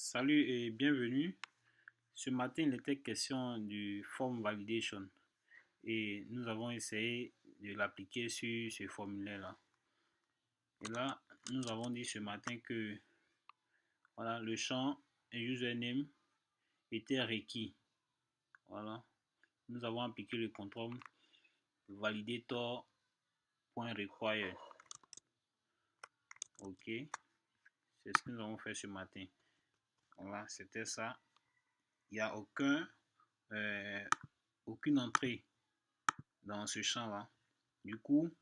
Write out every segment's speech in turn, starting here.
Salut et bienvenue. Ce matin, il était question du form validation et nous avons essayé de l'appliquer sur ce formulaire-là. Et là, nous avons dit ce matin que voilà, le champ username était requis. Voilà, nous avons appliqué le contrôle validator.required. Ok, c'est ce que nous avons fait ce matin. Voilà, c'était ça. Il n'y a aucune entrée dans ce champ-là. Du coup,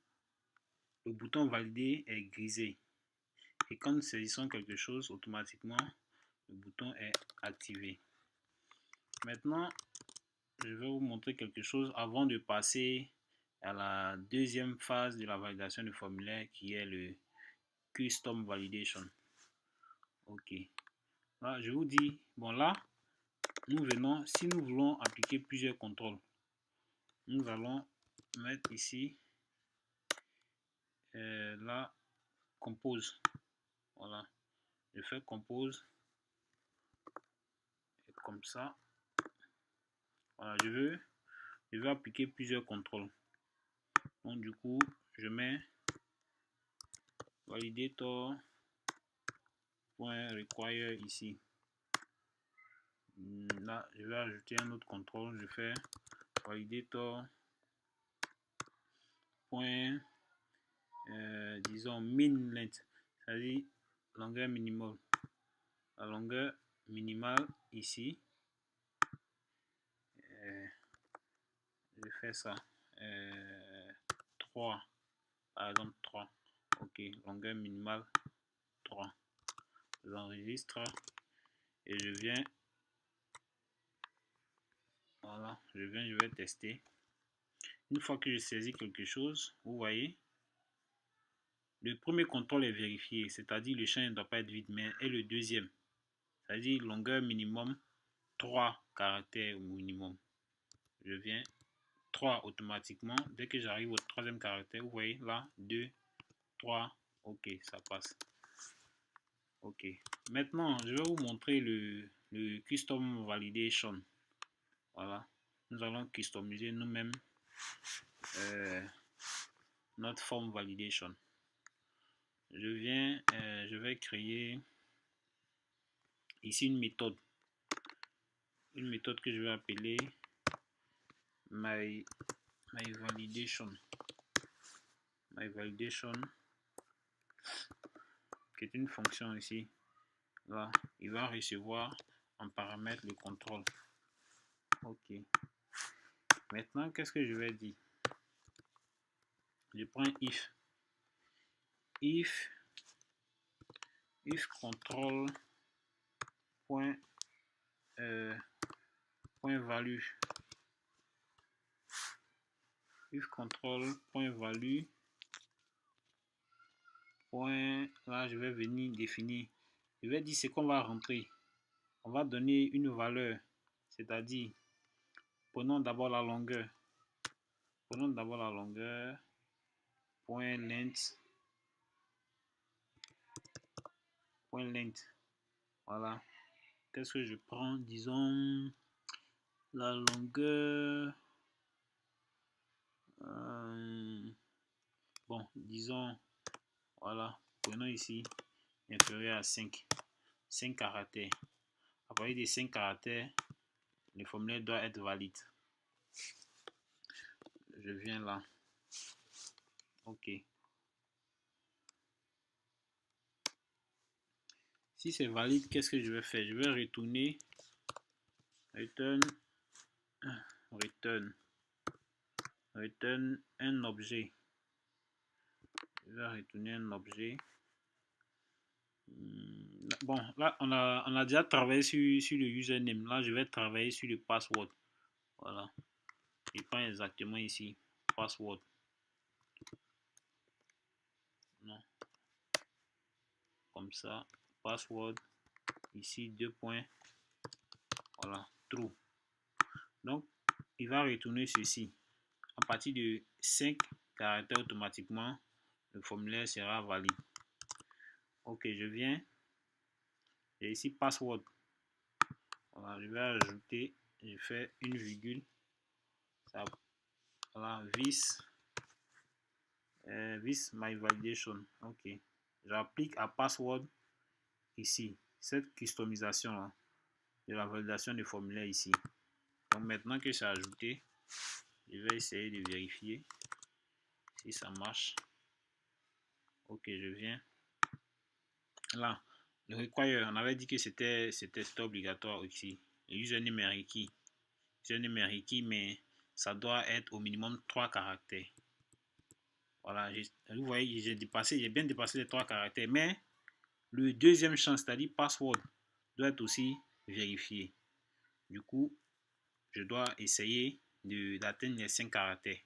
le bouton valider est grisé. Et quand nous saisissons quelque chose, automatiquement, le bouton est activé. Maintenant, je vais vous montrer quelque chose avant de passer à la deuxième phase de la validation du formulaire qui est le Custom Validation. Ok. Là, je vous dis, bon là, nous venons, si nous voulons appliquer plusieurs contrôles, nous allons mettre ici, là, compose. Voilà. Je fais compose. Et comme ça. Voilà, je veux appliquer plusieurs contrôles. Donc du coup, je mets validator.require ici. Là, je vais ajouter un autre contrôle. Je fais validator. Disons min length, c'est-à-dire longueur minimale. La longueur minimale ici. Je fais ça. 3. Par exemple 3. Ok, longueur minimale 3. J'enregistre et je viens. Voilà, je vais tester. Une fois que je saisis quelque chose, vous voyez, le premier contrôle est vérifié, c'est-à-dire le champ ne doit pas être vide, mais est le deuxième, c'est-à-dire longueur minimum 3 caractères au minimum. Je viens 3 automatiquement. Dès que j'arrive au troisième caractère, vous voyez là, 2, 3, ok, ça passe. Ok, maintenant je vais vous montrer le custom validation. Voilà, nous allons customiser nous-mêmes notre form validation. Je vais créer ici une méthode que je vais appeler my validation, qui est une fonction ici. Là, il va recevoir en paramètre le contrôle. Ok. Maintenant, qu'est-ce que je vais dire? Je prends if control point value, if control point value point, là je vais venir définir, je vais dire ce qu'on va rentrer. On va donner une valeur, c'est-à-dire prenons d'abord la longueur, point length, voilà. Qu'est-ce que je prends? Disons la longueur, bon, disons, voilà, prenons ici inférieur à 5 caractères. À partir des 5 caractères, le formulaire doit être valide. Je viens là. Ok. Si c'est valide, qu'est-ce que je vais faire? Je vais retourner return un objet. Je vais retourner un objet. Bon, là, on a déjà travaillé sur le username. Là, je vais travailler sur le password. Voilà. Je prends exactement ici. Password. Non. Comme ça. Password. Ici, 2 points. Voilà. True. Donc, il va retourner ceci. À partir de 5 caractères automatiquement, le formulaire sera valide. Ok, je viens J'ai ici password. Voilà, je vais ajouter, je fais une virgule. Ça, voilà, this my validation. Ok. J'applique à password ici cette customisation là, de la validation du formulaire ici. Donc maintenant que c'est ajouté, je vais essayer de vérifier si ça marche. Ok, je viens. Là, le require, on avait dit que c'était obligatoire ici. Le username est requis. Username est requis, mais ça doit être au minimum 3 caractères. Voilà, vous voyez, j'ai bien dépassé les 3 caractères. Mais le deuxième champ, c'est-à-dire password, doit être aussi vérifié. Du coup, je dois essayer d'atteindre les 5 caractères.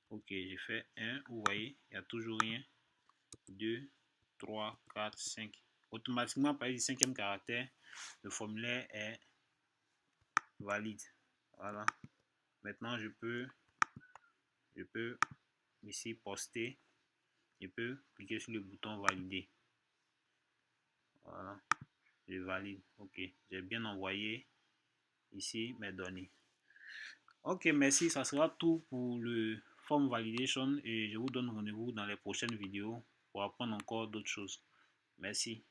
Ok, j'ai fait 1, vous voyez, il n'y a toujours rien. 2, 3, 4, 5. Automatiquement, par le cinquième caractère, le formulaire est valide. Voilà. Maintenant, je peux ici poster. Je peux cliquer sur le bouton valider. Voilà. Je valide. Ok. J'ai bien envoyé ici mes données. Ok, merci. Ça sera tout pour le form validation et je vous donne rendez-vous dans les prochaines vidéos pour apprendre encore d'autres choses. Merci.